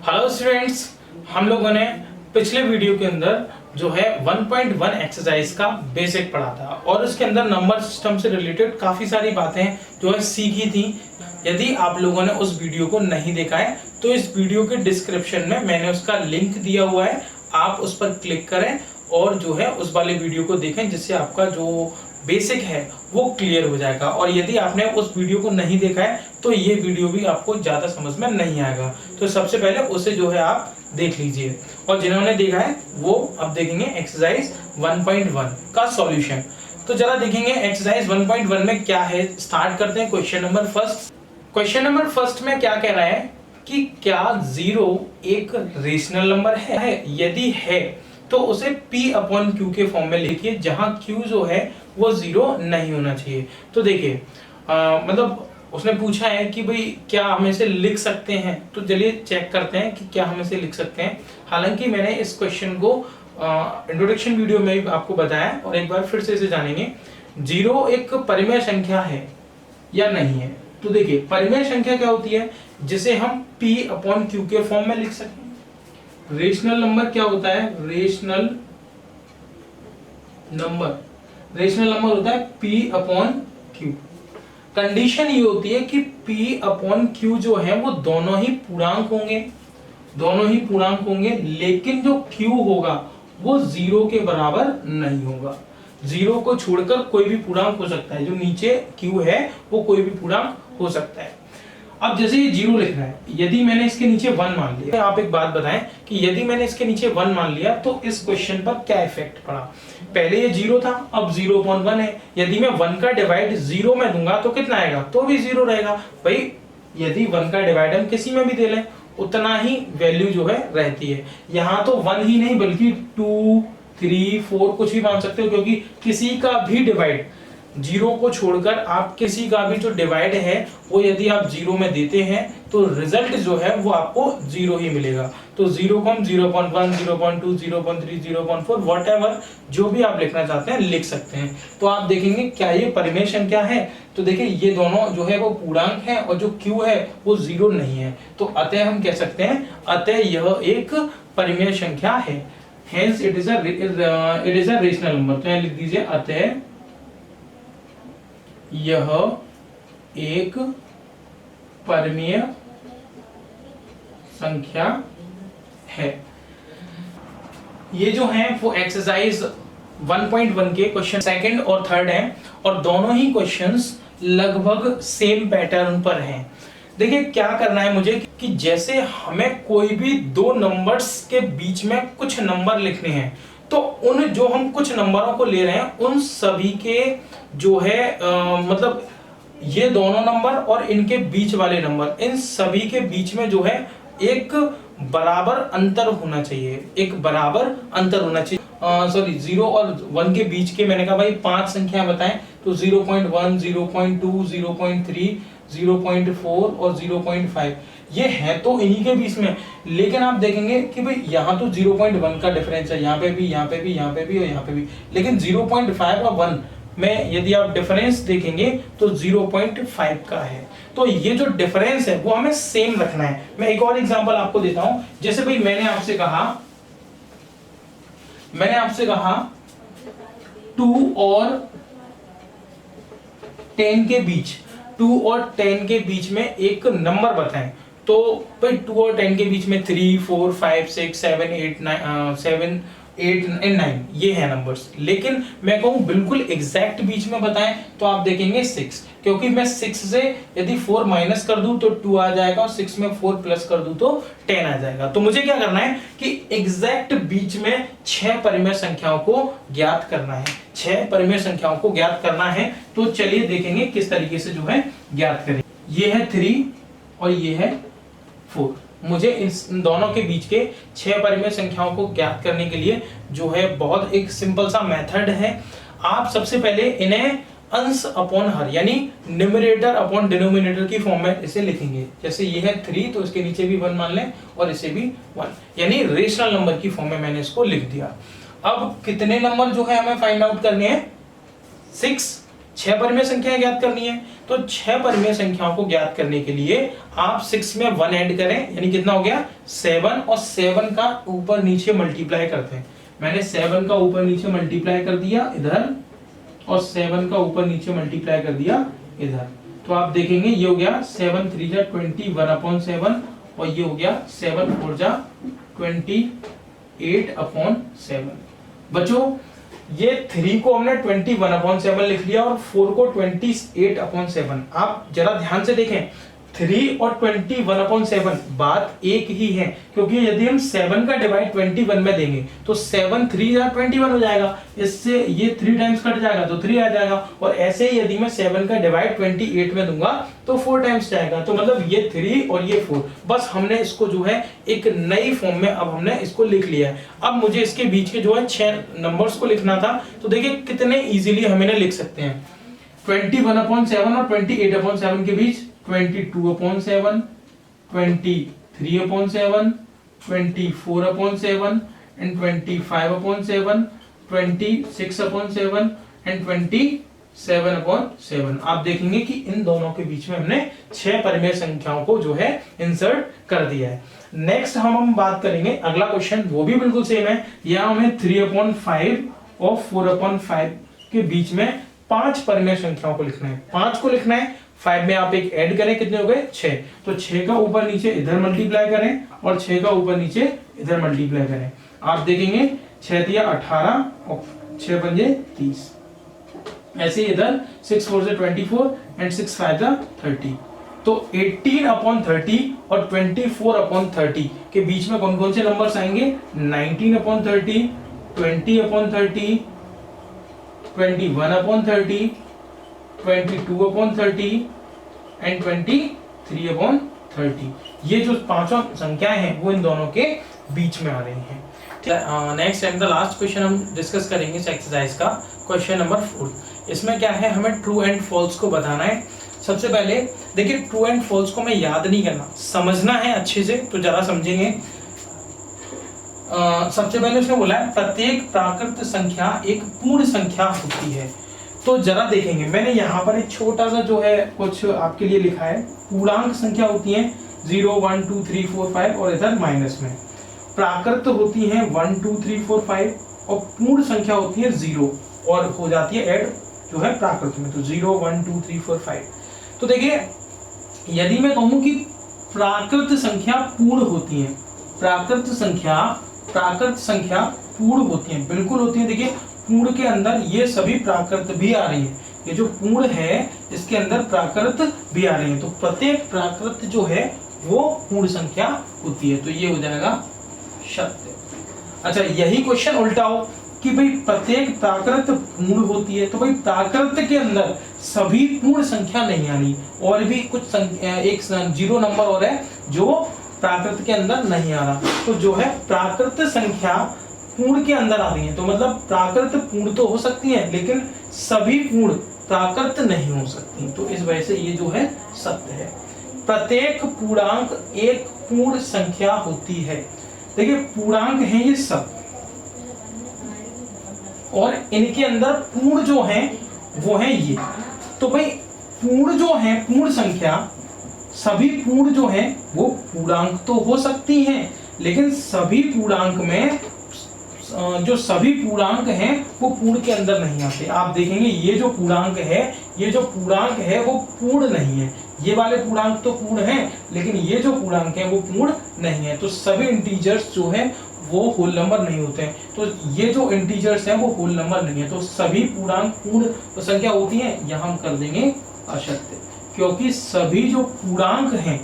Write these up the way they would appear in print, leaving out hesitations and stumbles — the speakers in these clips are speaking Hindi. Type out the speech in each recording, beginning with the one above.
हेलो स्टूडेंट्स, हम लोगों ने पिछले वीडियो के अंदर जो है 1.1 एक्सरसाइज का बेसिक पढ़ा था और उसके अंदर नंबर सिस्टम से रिलेटेड काफ़ी सारी बातें जो है सीखी थी। यदि आप लोगों ने उस वीडियो को नहीं देखा है तो इस वीडियो के डिस्क्रिप्शन में मैंने उसका लिंक दिया हुआ है, आप उस पर क्लिक करें और जो है उस वाले वीडियो को देखें, जिससे आपका जो बेसिक है वो क्लियर हो जाएगा। और यदि आपने उस वीडियो को नहीं देखा है तो ये वीडियो भी आपको ज़्यादा समझ में नहीं आएगा। तो सबसे पहले उसे जो है आप देख लीजिए, और जिन्होंने देखा है वो अब देखेंगे एक्सरसाइज 1.1 का सॉल्यूशन। तो जरा देखेंगे एक्सरसाइज 1.1 में क्या है। स्टार्ट करते हैं question number first. Question number first में क्या कह रहा है कि क्या 0 एक रेशनल नंबर है? यदि है तो उसे P/Q के फॉर्म में लिखिए, जहां Q जो है वो 0 नहीं होना चाहिए। तो देखिए मतलब उसने पूछा है कि भाई क्या हम इसे लिख सकते हैं, तो चलिए चेक करते हैं कि क्या हम इसे लिख सकते हैं। हालांकि मैंने इस क्वेश्चन को इंट्रोडक्शन वीडियो में भी आपको बताया और एक बार फिर से इसे जानेंगे। 0 एक परिमेय संख्या है या नहीं है? तो देखिए परिमेय संख्या क्या होती है, जिसे हम P/Q के फॉर्म में लिख सकते हैं। रेशनल नंबर क्या होता है? रेशनल नंबर होता है P/Q। कंडीशन ये होती है कि P/Q जो है वो दोनों ही पूर्णांक होंगे, लेकिन जो Q होगा वो 0 के बराबर नहीं होगा। 0 को छोड़कर कोई भी पूर्णांक हो सकता है, जो नीचे Q है वो कोई भी पूर्णांक हो सकता है। अब जैसे ये 0 लिख रहा है, यदि मैंने इसके नीचे 1 मान लिया, आप एक बात बताएं कि यदि मैंने इसके नीचे 1 मान लिया तो इस क्वेश्चन पर क्या इफेक्ट पड़ा? पहले ये 0 था, अब 0.1 है। यदि मैं 1 का डिवाइड 0 में दूंगा तो कितना आएगा? तो भी 0 रहेगा। भाई यदि 1 का डिवाइड हम किसी में भी दे लें उतना ही वैल्यू जो है रहती है। यहाँ तो 1 ही नहीं बल्कि 2, 3, 4 कुछ भी मान सकते हो, क्योंकि किसी का भी डिवाइड 0 को छोड़कर आप किसी का भी जो डिवाइड है वो यदि आप 0 में देते हैं तो रिजल्ट जो है वो आपको 0 ही मिलेगा। तो 0 को हम 0.1, 0.2, 0.3, 0.4 व्हाटएवर जो भी आप लिखना चाहते हैं लिख सकते हैं। तो आप देखेंगे क्या ये परिमेय संख्या है? तो देखिए ये दोनों जो है वो पूर्णांक है और जो Q है वो 0 नहीं है। तो अतः हम कह सकते हैं अतः यह एक परिमेय संख्या है। Hence it is a rational number। तो यहाँ लिख दीजिए अतः यह एक परिमेय संख्या है। ये जो है वो एक्सरसाइज 1.1 के क्वेश्चन सेकंड और थर्ड हैं और दोनों ही क्वेश्चंस लगभग सेम पैटर्न पर हैं। देखिए क्या करना है मुझे कि जैसे हमें कोई भी दो नंबर्स के बीच में कुछ नंबर लिखने हैं, तो उन जो हम कुछ नंबरों को ले रहे हैं उन सभी के जो है मतलब ये दोनों नंबर और इनके बीच वाले नंबर, इन सभी के बीच में जो है एक बराबर अंतर होना चाहिए, सॉरी 0 और 1 के बीच के मैंने कहा भाई 5 संख्या बताएं, तो 0.1, 0.2, 0.3, 0.4 और 0.5 ये है तो इन्हीं के बीच में। लेकिन आप देखेंगे कि भाई यहाँ तो 0.1 का डिफरेंस है, यहाँ पे भी और यहाँ पे भी, लेकिन 0.5 और 1 में यदि आप डिफरेंस देखेंगे तो 0.5 का है। तो ये जो डिफरेंस है वो हमें सेम रखना है। मैं एक और एग्जांपल आपको देता हूं। जैसे भाई मैंने आपसे कहा 2 और 10 के बीच में एक नंबर बताएं। तो भाई 2 और 10 के बीच में 3, 4, 5, 6, 7, 8 and 9 ये है नंबर्स। लेकिन मैं कहूँ बिल्कुल एग्जैक्ट बीच में बताएं तो आप देखेंगे 6, क्योंकि मैं 6 से यदि 4 माइनस कर दूं तो 2 आ जाएगा और 6 में 4 प्लस कर दूं तो 10 आ जाएगा। तो मुझे क्या करना है कि एग्जैक्ट बीच में 6 परिमेय संख्याओं को ज्ञात करना है। 6 परिमेय संख्याओं को ज्ञात करना है। तो चलिए देखेंगे किस तरीके से जो है ज्ञात करें। ये है 3 और ये है 4। मुझे इन दोनों के बीच के 6 परिमेय संख्याओं को ज्ञात करने के लिए जो है बहुत एक सिंपल सा मेथड है। आप सबसे पहले इन्हें अंश अपॉन हर यानी न्यूमरेटर अपॉन डिनोमिनेटर की फॉर्म में इसे लिखेंगे। जैसे ये है 3 तो इसके नीचे भी 1 मान लें और इसे भी 1, यानी रेशनल नंबर की फॉर्म में मैंने इसको लिख दिया। अब कितने नंबर जो है हमें फाइंड आउट करने हैं? 6 6 परिमेय संख्याएं ज्ञात करनी है। तो 6 परिमेय संख्याओं को ज्ञात करने के लिए आप 6 में 1 ऐड करें, यानी कितना हो गया 7, और 7 का ऊपर नीचे मल्टीप्लाई करते हैं। मैंने 7 का ऊपर नीचे मल्टीप्लाई कर दिया इधर, और 7 का ऊपर नीचे मल्टीप्लाई कर दिया इधर। तो आप देखेंगे ये हो गया 7 3 जा 21/7, और ये हो गया 7 4 जा 28/7। बच्चों ये 3 को हमने 21/7 लिख लिया और 4 को 28/7। आप जरा ध्यान से देखें, 3 और 21/7 बात एक ही है, क्योंकि यदि हम 7 का डिवाइड 21 में देंगे तो 7 3 या 21 हो जाएगा, इससे ये 3 टाइम्स कट जाएगा तो 3 आ जाएगा, और ऐसे ही यदि मैं 7 का डिवाइड 28 में दूंगा तो 4 टाइम्स जाएगा। तो मतलब ये 3 और ये 4, बस हमने इसको जो है एक नई फॉर्म में अब हमने इसको लिख लिया है। अब मुझे इसके बीच के जो है 6 नंबर्स को लिखना था, तो देखिए कितने इजीली हम इन्हें लिख सकते हैं। 21/7 और 28/7 के बीच 22/7, 23/7, 24/7 and 25/7, 26/7 and 27/7। आप देखेंगे कि इन दोनों के बीच में हमने 6 परिमेय संख्याओं को जो है इंसर्ट कर दिया है। नेक्स्ट हम बात करेंगे अगला क्वेश्चन, वो भी बिल्कुल सेम है। यहाँ हमें 3/5 और 4/5 के बीच में 5 परिमेय संख्याओं को लिखना है। 5 को लिखना है, 5 में आप एक ऐड करें, कितने हो गए 6। तो 6 का ऊपर नीचे इधर मल्टीप्लाई करें और 6 का ऊपर नीचे इधर मल्टीप्लाई करें। आप देखेंगे 6 दिया 18 और 6 पंजे 30। ऐसे इधर 6 4 से 24 एंड 6 5 जा 30। तो 18/30 और 24/30 के बीच में कौन कौन से नंबर्स आएंगे? 19/30, 20/30, 21/30, 22/30 एंड 23/30। ये जो पांचों संख्याएं हैं वो इन दोनों के बीच में आ रही हैं। Next and the last question हम डिस्कस करेंगे इस एक्सरसाइज का, क्वेश्चन नंबर 4। इसमें क्या है, हमें ट्रू एंड फॉल्स को बताना है। सबसे पहले देखिए, ट्रू एंड फॉल्स को हमें याद नहीं करना, समझना है अच्छे से, तो जरा समझेंगे। सबसे पहले उसने बोला है प्रत्येक प्राकृत संख्या एक पूर्ण संख्या होती है। तो जरा देखेंगे, मैंने यहाँ पर एक छोटा सा जो है कुछ आपके लिए लिखा है। पूर्णांक संख्या होती है 0 1 2 3 4 5 और इधर माइनस में। प्राकृत होती है 1 2 3 4 5 और पूर्ण संख्या होती है 0 और हो जाती है ऐड जो है प्राकृत में, तो 0 1 2 3 4 5। तो देखिए, यदि मैं कहूं कि प्राकृत संख्या पूर्ण होती है, प्राकृत संख्या पूर्ण होती है, बिल्कुल होती है। देखिए पूर्ण के अंदर ये सभी प्राकृत भी आ रही है, ये जो पूर्ण है इसके अंदर प्राकृत भी आ रही है, तो प्रत्येक प्राकृत जो है वो पूर्ण संख्या होती है। तो ये हो जाएगा सत्य। अच्छा, यही क्वेश्चन उल्टा हो कि भाई प्रत्येक प्राकृत पूर्ण होती है, तो भाई प्राकृत के अंदर सभी पूर्ण संख्या नहीं आनी, और भी कुछ संख्या, एक 0 नंबर और है जो प्राकृत के अंदर नहीं आ रहा, तो जो है प्राकृत संख्या पूर्ण के अंदर आ रही है। तो मतलब प्राकृत पूर्ण तो हो सकती है, लेकिन सभी पूर्ण प्राकृत नहीं हो सकती, तो इस वजह से ये जो है सत्य है। प्रत्येक पूर्णांक एक पूर्ण संख्या होती है। देखिए पूर्णांक है ये सब, और इनके अंदर पूर्ण जो है वो है ये। तो भाई पूर्ण जो है, पूर्ण संख्या, सभी पूर्ण जो है वो पूर्णांक तो हो सकती हैं, लेकिन सभी पूर्णांक में जो सभी पूर्णांक हैं वो पूर्ण के अंदर नहीं आते। आप देखेंगे ये जो पूर्णांक है वो पूर्ण नहीं है। ये वाले पूर्णांक तो पूर्ण हैं, लेकिन ये जो पूर्णांक है वो पूर्ण नहीं है। तो सभी इंटीजर्स जो है वो होल नंबर नहीं होते हैं, तो ये जो इंटीजर्स हैं वो होल नंबर नहीं है। तो सभी पूर्णांक पूर्ण संख्या होती है, यहाँ हम कर देंगे असत्य, क्योंकि सभी जो पूर्णांक हैं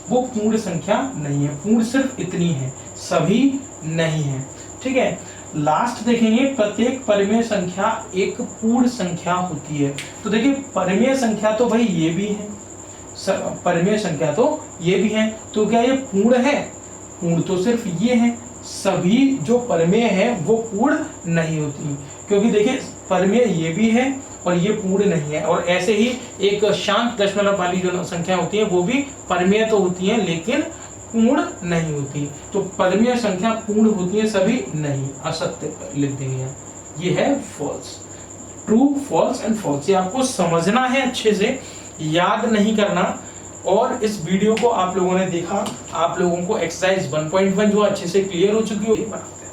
वो पूर्ण संख्या नहीं है। पूर्ण सिर्फ इतनी है, सभी नहीं है। ठीक है, लास्ट देखेंगे, प्रत्येक परिमेय संख्या एक पूर्ण संख्या होती है। तो देखिए परिमेय संख्या तो भाई ये भी है, परिमेय संख्या तो ये भी है, तो क्या ये पूर्ण है? पूर्ण तो सिर्फ ये है। सभी जो परिमेय है वो पूर्ण नहीं होती, क्योंकि देखिए परिमेय ये भी है और ये पूर्ण नहीं है। और ऐसे ही एक शांत दशमलव वाली जो संख्या होती है वो भी परिमेय तो होती है, लेकिन पूर्ण नहीं होती। तो परिमेय संख्या पूर्ण होती है, सभी नहीं, असत्य लिख देंगे। ये है false. True, false and false. ये आपको समझना है अच्छे से, याद नहीं करना। और इस वीडियो को आप लोगों ने देखा, आप लोगों को एक्सरसाइज 1.1 जो अच्छे से क्लियर हो चुकी होगी, बनाते हैं।